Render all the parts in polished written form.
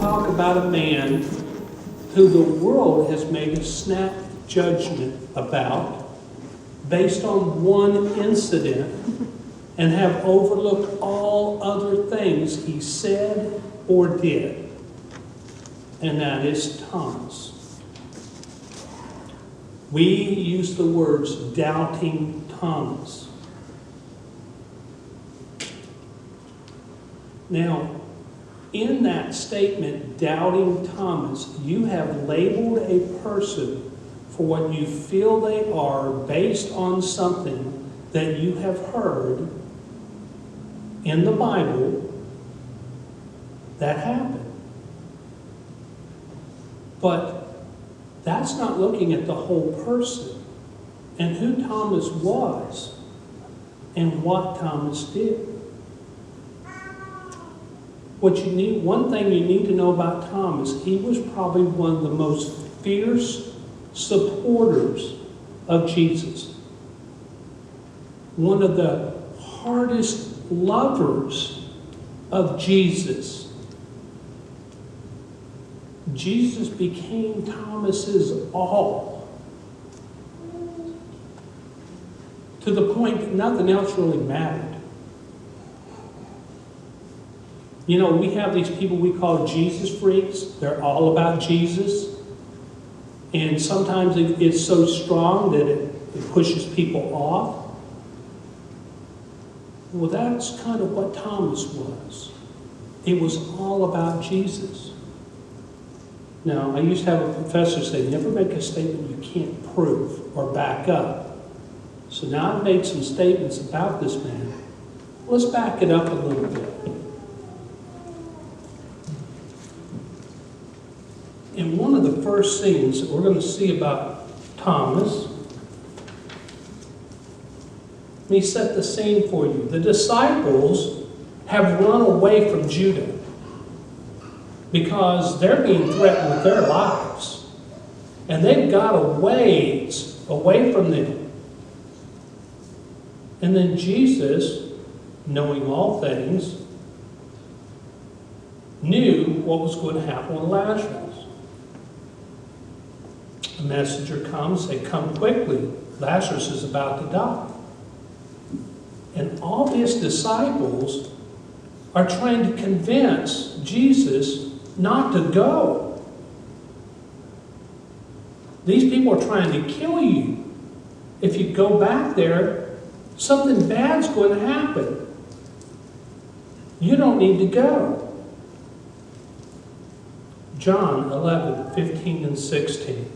talk about a man who the world has made a snap judgment about based on one incident and have overlooked all other things he said or did. And that is Thomas. We use the words doubting Thomas. Now, in that statement, doubting Thomas, you have labeled a person for what you feel they are based on something that you have heard in the Bible that happened. But that's not looking at the whole person and who Thomas was and what Thomas did. One thing you need to know about Thomas, he was probably one of the most fierce supporters of Jesus. One of the hardest lovers of Jesus. Jesus became Thomas's all, to the point that nothing else really mattered. You know, we have these people we call Jesus freaks. They're all about Jesus. And sometimes it's so strong that it pushes people off. Well, that's kind of what Thomas was. It was all about Jesus. Now, I used to have a professor say, never make a statement you can't prove or back up. So now I've made some statements about this man. Let's back it up a little bit. And one of the first things that we're going to see about Thomas, let me set the scene for you. The disciples have run away from Judah because they're being threatened with their lives. And they've got a ways away from them. And then Jesus, knowing all things, knew what was going to happen with Lazarus. A messenger comes, they come quickly. Lazarus is about to die. And all his disciples are trying to convince Jesus not to go. These people are trying to kill you. If you go back there, something bad's going to happen. You don't need to go. John 11:15 and 16.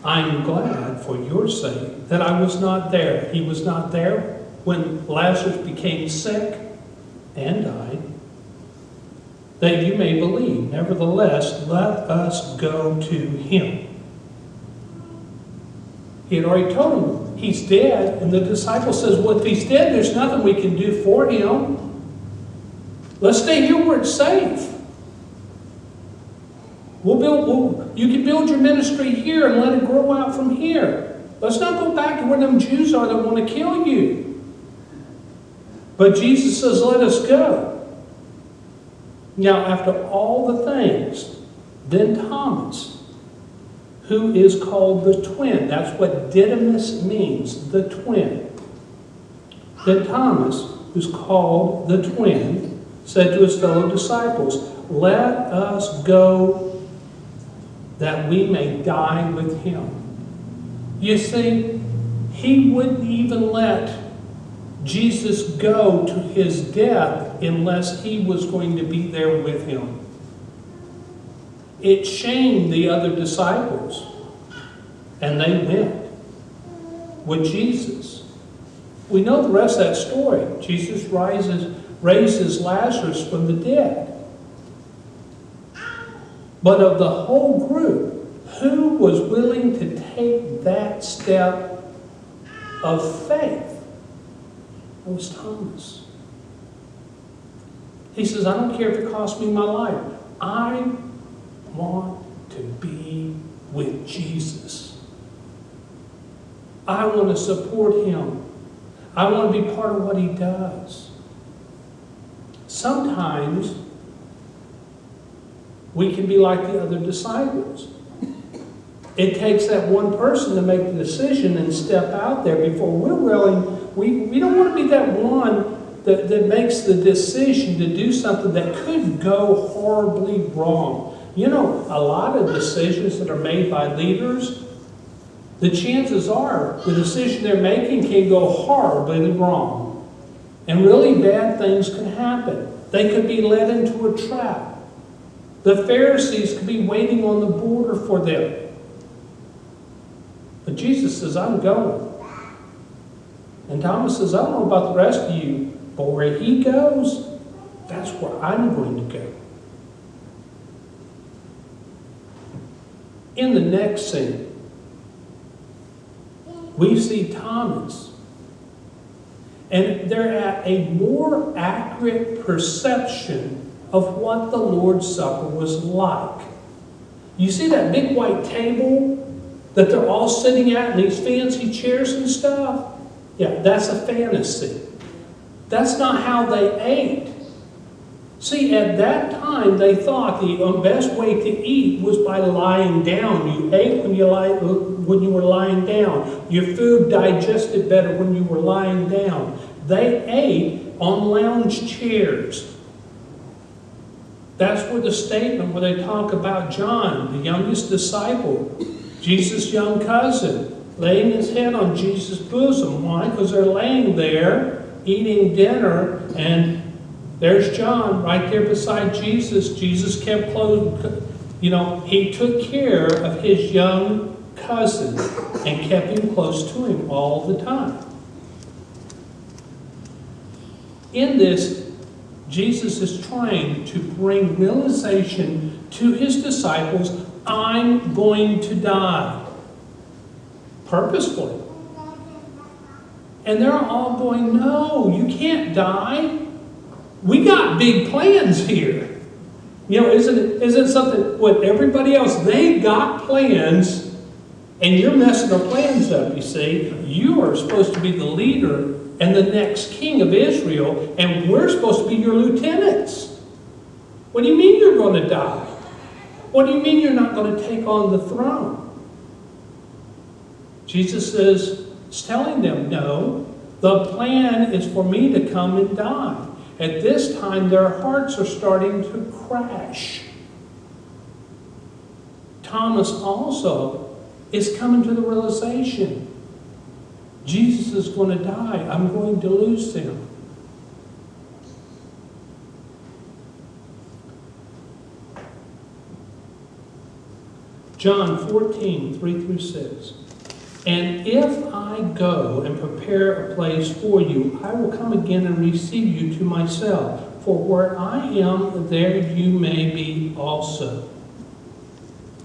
I am glad for your sake that I was not there. He was not there when Lazarus became sick and died, that you may believe. Nevertheless, let us go to him. He had already told him he's dead, and the disciple says, well, if he's dead, there's nothing we can do for him. Let's stay here where it's safe. You can build your ministry here and let it grow out from here. Let's not go back to where them Jews are that want to kill you. But Jesus says, let us go. Now, after all the things, then Thomas, who is called the twin, that's what Didymus means, the twin. Then Thomas, who's called the twin, said to his fellow disciples, let us go that we may die with him. You see, he wouldn't even let Jesus go to his death unless he was going to be there with him. It shamed the other disciples, and they went with Jesus. We know the rest of that story. Jesus raises Lazarus from the dead. But of the whole group, who was willing to take that step of faith? It was Thomas. He says, I don't care if it costs me my life. I want to be with Jesus. I want to support him. I want to be part of what he does. Sometimes we can be like the other disciples. It takes that one person to make the decision and step out there before we're willing. We don't want to be that one that makes the decision to do something that could go horribly wrong. You know, a lot of decisions that are made by leaders, the chances are the decision they're making can go horribly wrong. And really bad things can happen. They could be led into a trap. The Pharisees could be waiting on the border for them. But Jesus says, I'm going. And Thomas says, I don't know about the rest of you, but where he goes, that's where I'm going to go. In the next scene, we see Thomas. And they're at a more accurate perception of what the Lord's Supper was like. You see that big white table that they're all sitting at in these fancy chairs and stuff? Yeah, that's a fantasy. That's not how they ate. See, at that time, they thought the best way to eat was by lying down. You ate when you were lying down. Your food digested better when you were lying down. They ate on lounge chairs. That's where the statement where they talk about John, the youngest disciple, Jesus' young cousin, laying his head on Jesus' bosom. Why? Because they're laying there eating dinner, and there's John right there beside Jesus. Jesus kept close, he took care of his young cousin and kept him close to him all the time. In this, Jesus is trying to bring realization to his disciples, I'm going to die. Purposefully. And they're all going, no, you can't die. We got big plans here. Isn't it something with everybody else? They got plans, and you're messing our plans up, you see. You are supposed to be the leader and the next king of Israel, and we're supposed to be your lieutenants. What do you mean you're going to die? What do you mean you're not going to take on the throne? Jesus is telling them, no, the plan is for me to come and die. At this time, their hearts are starting to crash. Thomas also is coming to the realization, Jesus is going to die. I'm going to lose him. John 14, 3-6. And if I go and prepare a place for you, I will come again and receive you to myself. For where I am, there you may be also.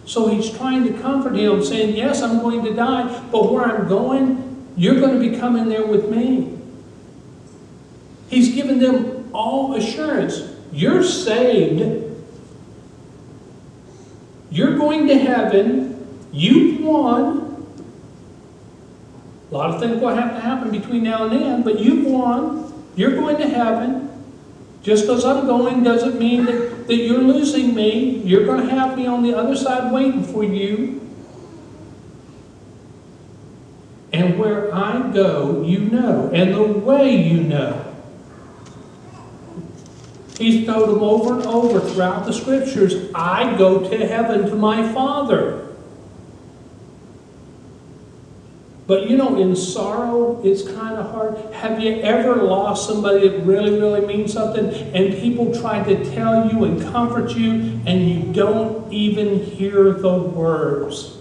So he's trying to comfort him, saying, yes, I'm going to die, but where I'm going, you're going to be coming there with me. He's given them all assurance. You're saved. You're going to heaven. You've won. A lot of things will have to happen between now and then, but you've won. You're going to heaven. Just because I'm going doesn't mean that you're losing me. You're going to have me on the other side waiting for you. And where I go, you know. And the way you know. He's told them over and over throughout the Scriptures, I go to heaven to my Father. But in sorrow, it's kind of hard. Have you ever lost somebody that really, really means something, and people try to tell you and comfort you, and you don't even hear the words?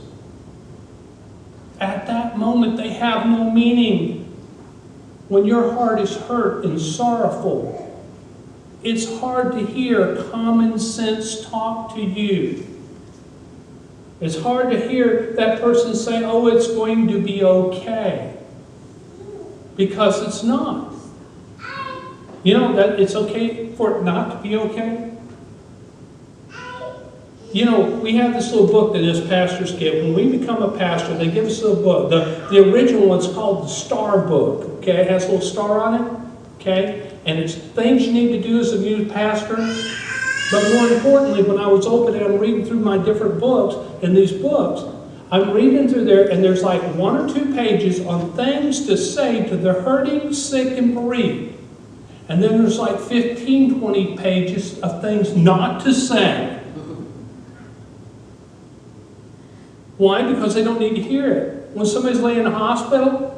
At that moment, they have no meaning. When your heart is hurt and sorrowful, it's hard to hear common sense talk to you. It's hard to hear that person say, oh, it's going to be okay. Because it's not. That it's okay for it not to be okay? We have this little book that as pastors get. When we become a pastor, they give us a little book. The original one's called the Star Book. Okay, it has a little star on it. Okay, and it's things you need to do as a new pastor. But more importantly, when I was opening, I'm reading through my different books, and these books, I'm reading through there, and there's like 1 or 2 pages on things to say to the hurting, sick, and bereaved. And then there's like 15, 20 pages of things not to say. Why? Because they don't need to hear it. When somebody's laying in a hospital,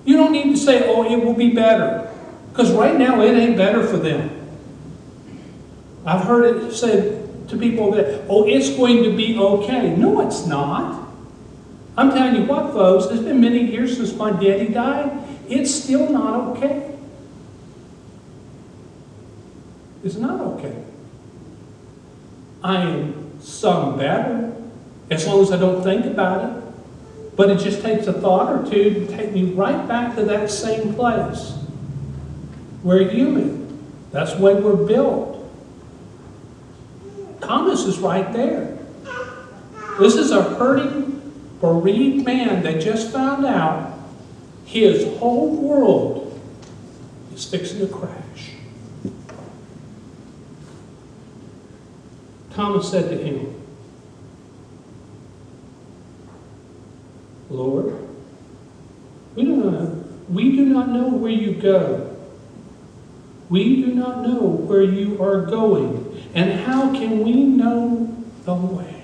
you don't need to say, oh, it will be better. Because right now, it ain't better for them. I've heard it said to people that, oh, it's going to be okay. No, it's not. I'm telling you what, folks, it's been many years since my daddy died. It's still not okay. It's not okay. I am some better, as long as I don't think about it. But it just takes a thought or two to take me right back to that same place. We're human. That's the way we're built. Thomas is right there. This is a hurting, bereaved man that just found out his whole world is fixing to crash. Thomas said to him, Lord, we do not know where you go. We do not know where you are going. And how can we know the way?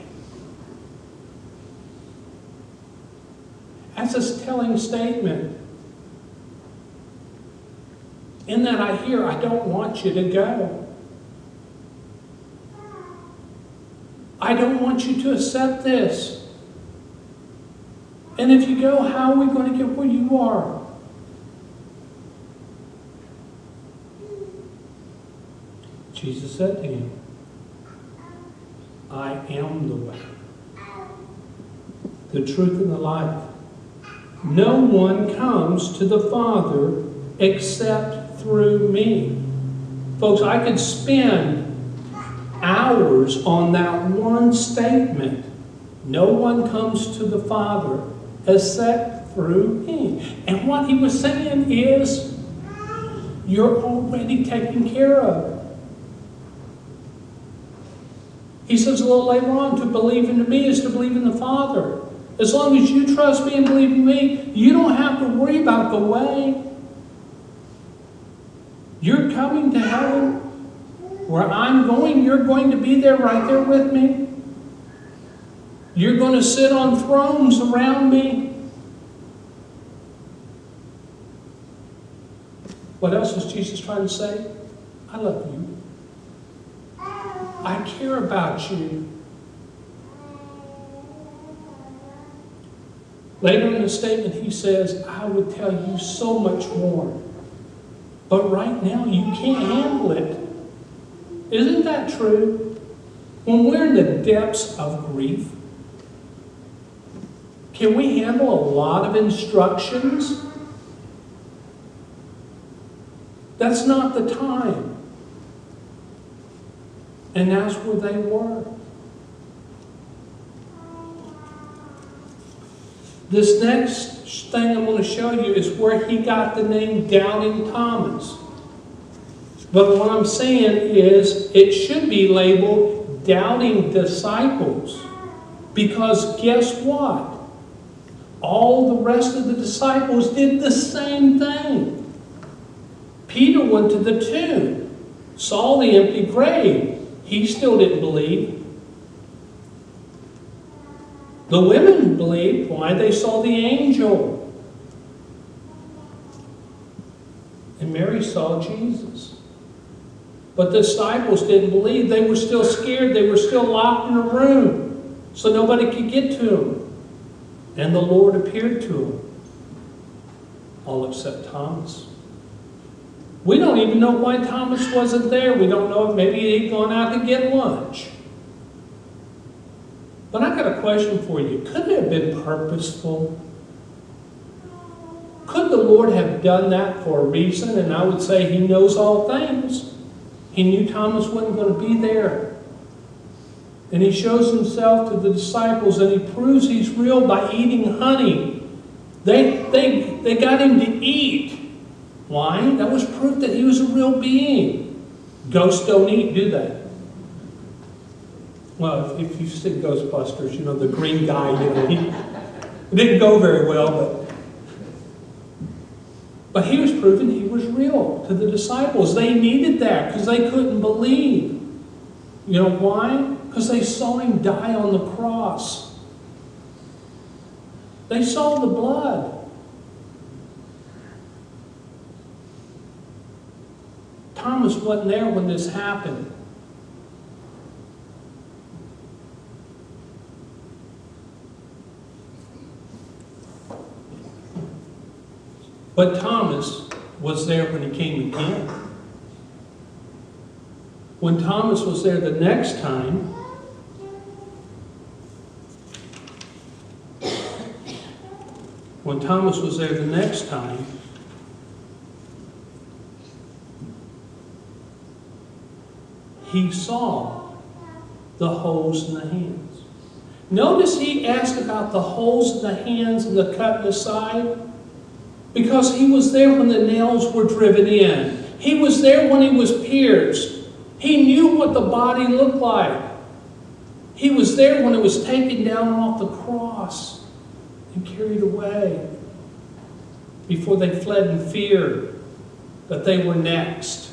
That's a telling statement. In that I hear, I don't want you to go. I don't want you to accept this. And if you go, how are we going to get where you are? Jesus said to him, I am the way, the truth, and the life. No one comes to the Father except through me. Folks, I could spend hours on that one statement. No one comes to the Father except through me. And what he was saying is, you're already taken care of. He says a little later on, to believe in me is to believe in the Father. As long as you trust me and believe in me, you don't have to worry about the way. You're coming to heaven. Where I'm going, you're going to be there, right there with me. You're going to sit on thrones around me. What else is Jesus trying to say? I love you. I care about you. Later in the statement, he says, I would tell you so much more. But right now, you can't handle it. Isn't that true? When we're in the depths of grief, can we handle a lot of instructions? That's not the time. And that's where they were. This next thing I'm going to show you is where he got the name Doubting Thomas. But what I'm saying is it should be labeled Doubting Disciples. Because guess what? All the rest of the disciples did the same thing. Peter went to the tomb, saw the empty grave. He still didn't believe. The women believed. Why? They saw the angel. And Mary saw Jesus. But the disciples didn't believe. They were still scared. They were still locked in a room, so nobody could get to them. And the Lord appeared to them. All except Thomas. We don't even know why Thomas wasn't there. We don't know if maybe he'd gone out to get lunch. But I got a question for you. Could it have been purposeful? Could the Lord have done that for a reason? And I would say he knows all things. He knew Thomas wasn't going to be there. And he shows himself to the disciples and he proves he's real by eating honey. They got him to eat. Why? That was proof that he was a real being. Ghosts don't eat, do they? Well, if you've seen Ghostbusters, you know, the green guy, he it didn't go very well, but he was proving he was real to the disciples. They needed that because they couldn't believe. You know why? Because they saw him die on the cross. They saw the blood. Thomas wasn't there when this happened. But Thomas was there when he came again. When Thomas was there the next time, he saw the holes in the hands. Notice he asked about the holes in the hands and the cut in the side, because he was there when the nails were driven in. He was there when he was pierced. He knew what the body looked like. He was there when it was taken down off the cross and carried away, before they fled in fear that they were next.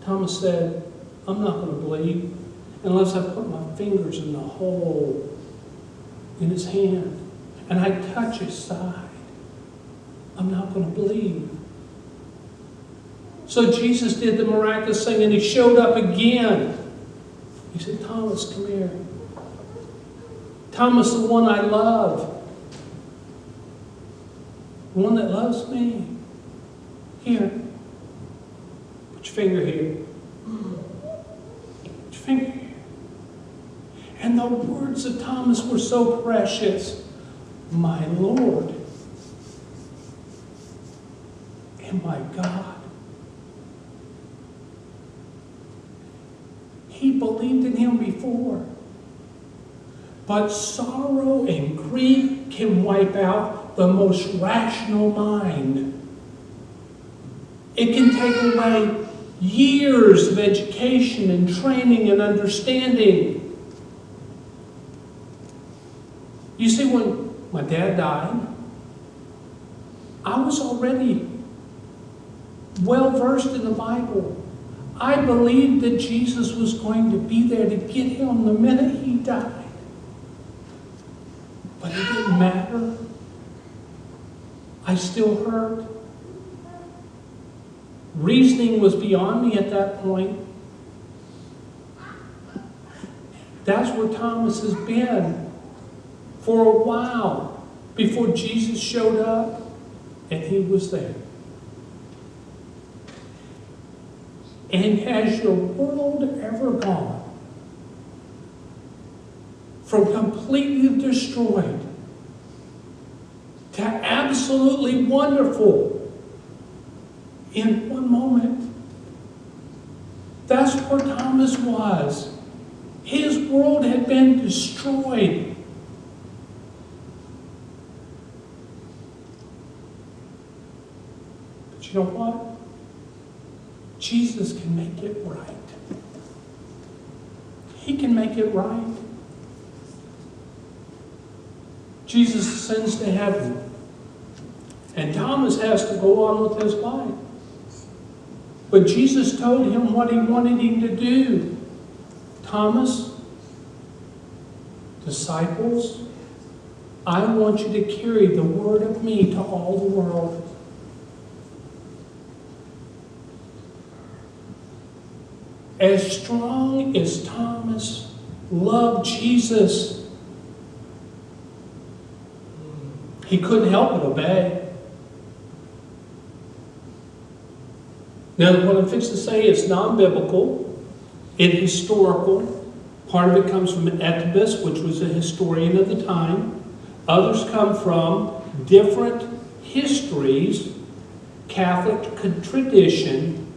Thomas said, I'm not going to believe unless I put my fingers in the hole in his hand and I touch his side. I'm not going to believe. So Jesus did the miraculous thing, and he showed up again. He said, Thomas, come here. Thomas, the one I love. The one that loves me. Here. Put your finger here. Put your finger here. And the words of Thomas were so precious. My Lord and my God. He believed in him before. But sorrow and grief can wipe out the most rational mind. It can take away years of education and training and understanding. You see, when my dad died, I was already well versed in the Bible. I believed that Jesus was going to be there to get him the minute he died. But it didn't matter. I still hurt. Reasoning was beyond me at that point. That's where Thomas has been for a while before Jesus showed up and he was there. And has your world ever gone from completely destroyed to absolutely wonderful in one moment? That's where Thomas was. His world had been destroyed. But you know what? Jesus can make it right. He can make it right. Jesus ascends to heaven, and Thomas has to go on with his life. But Jesus told him what he wanted him to do. Thomas, disciples, I want you to carry the word of me to all the world. As strong as Thomas loved Jesus, he couldn't help but obey. Now, what I'm fixing to say is non-biblical, it's historical. Part of it comes from Eutychus, which was a historian of the time. Others come from different histories, Catholic tradition,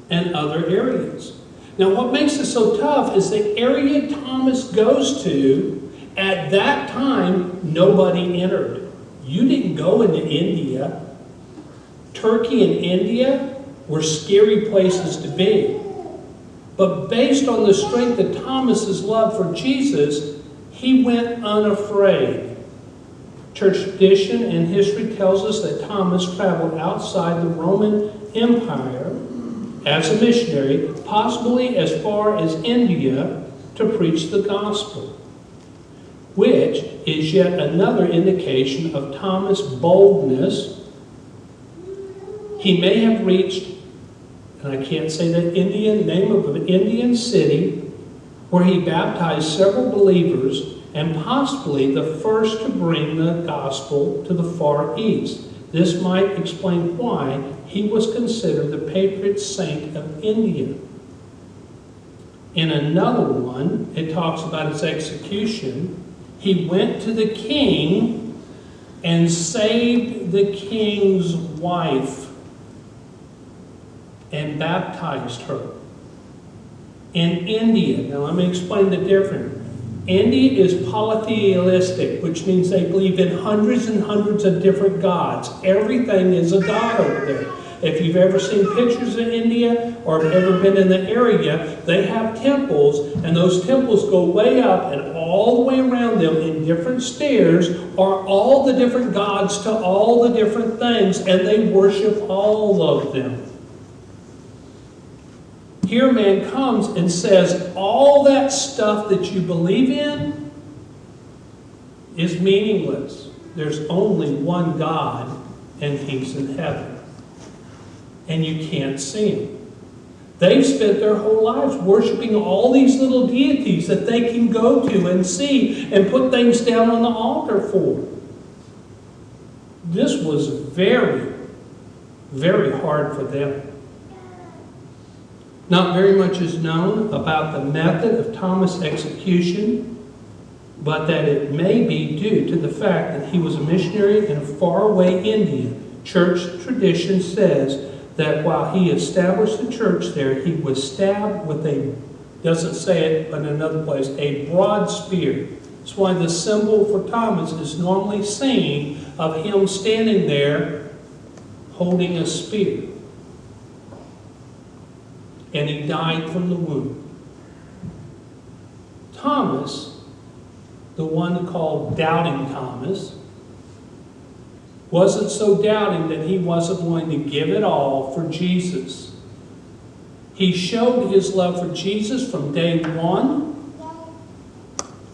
and other areas. Now, what makes it so tough is the area Thomas goes to, at that time, nobody entered. You didn't go into India. Turkey and India were scary places to be. But based on the strength of Thomas's love for Jesus, he went unafraid. Church tradition and history tells us that Thomas traveled outside the Roman Empire as a missionary, possibly as far as India, to preach the gospel, which is yet another indication of Thomas' boldness. He may have reached, and I can't say the name of an Indian city, where he baptized several believers and possibly the first to bring the gospel to the Far East. This might explain why he was considered the patron saint of India. In another one, it talks about his execution. He went to the king and saved the king's wife and baptized her. In India, now let me explain the difference. India is polytheistic, which means they believe in hundreds and hundreds of different gods. Everything is a god over there. If you've ever seen pictures of India or ever been in the area, they have temples, and those temples go way up, and all the way around them in different stairs are all the different gods to all the different things, and they worship all of them. Here man comes and says, all that stuff that you believe in is meaningless. There's only one God, and He's in heaven. And you can't see Him. They've spent their whole lives worshiping all these little deities that they can go to and see and put things down on the altar for. This was very, very hard for them. Not very much is known about the method of Thomas' execution, but that it may be due to the fact that he was a missionary in a faraway India. Church tradition says that while he established the church there, he was stabbed with a, doesn't say it, but in another place, a broad spear. That's why the symbol for Thomas is normally seen of him standing there holding a spear. And he died from the wound. Thomas, the one called Doubting Thomas, wasn't so doubting that he wasn't going to give it all for Jesus. He showed his love for Jesus from day one.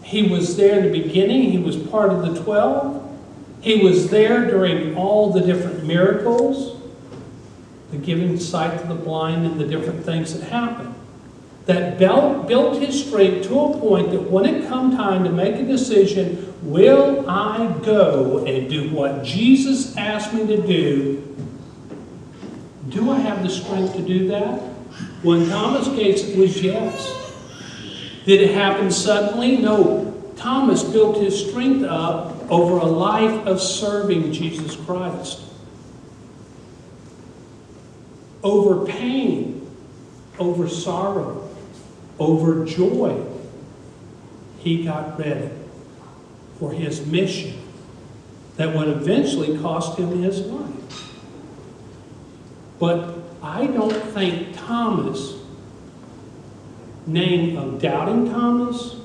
He was there in the beginning. He was part of the 12. He was there during all the different miracles, the giving sight to the blind and the different things that happened. That built his strength to a point that when it come time to make a decision, will I go and do what Jesus asked me to do? Do I have the strength to do that? Well, in Thomas' case, it was yes. Did it happen suddenly? No. Thomas built his strength up over a life of serving Jesus Christ. Over pain, over sorrow, over joy, he got ready for his mission that would eventually cost him his life. But I don't think Thomas, name of Doubting Thomas,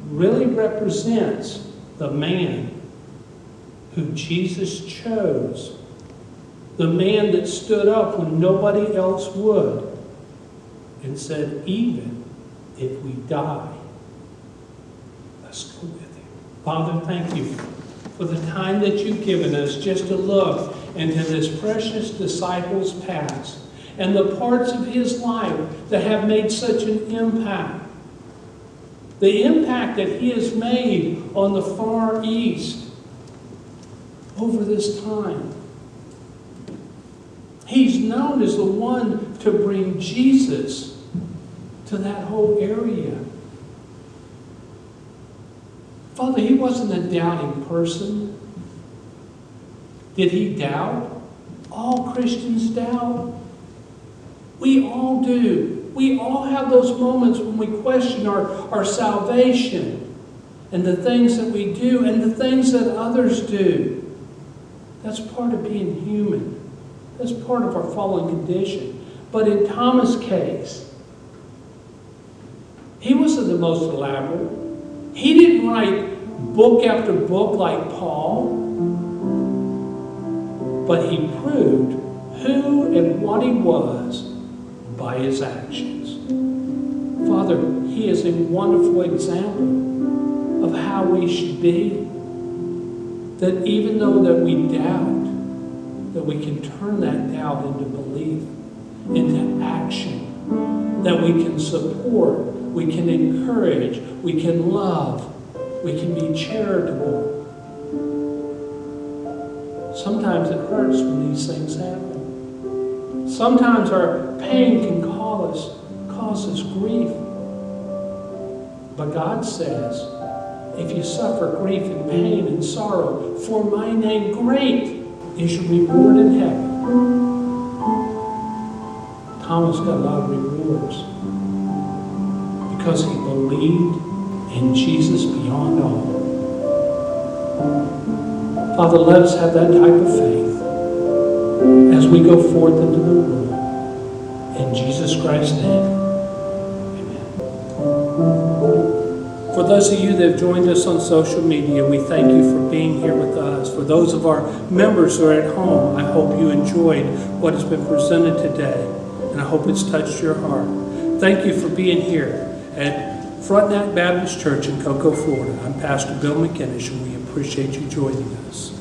really represents the man who Jesus chose. The man that stood up when nobody else would and said, even if we die, let's go with him. Father, thank you for the time that you've given us just to look into this precious disciple's past and the parts of his life that have made such an impact. The impact that he has made on the Far East over this time. He's known as the one to bring Jesus to that whole area. Father, he wasn't a doubting person. Did he doubt? All Christians doubt. We all do. We all have those moments when we question our salvation and the things that we do and the things that others do. That's part of being human. That's part of our fallen condition. But in Thomas' case, wasn't the most elaborate. He didn't write book after book like Paul. But he proved who and what he was by his actions. Father, he is a wonderful example of how we should be. That even though that we doubt, that we can turn that doubt into belief, into action. That we can support, we can encourage, we can love, we can be charitable. Sometimes it hurts when these things happen. Sometimes our pain can cause us grief. But God says, if you suffer grief and pain and sorrow for my name, great is your reward in heaven. Thomas got a lot of rewards because he believed in Jesus beyond all. Father, let us have that type of faith as we go forth into the world. In Jesus Christ's name, amen. For those of you that have joined us on social media, we thank you for being here with us. For those of our members who are at home, I hope you enjoyed what has been presented today, and I hope it's touched your heart. Thank you for being here at Frontenac Baptist Church in Cocoa, Florida. I'm Pastor Bill McInnish, and we appreciate you joining us.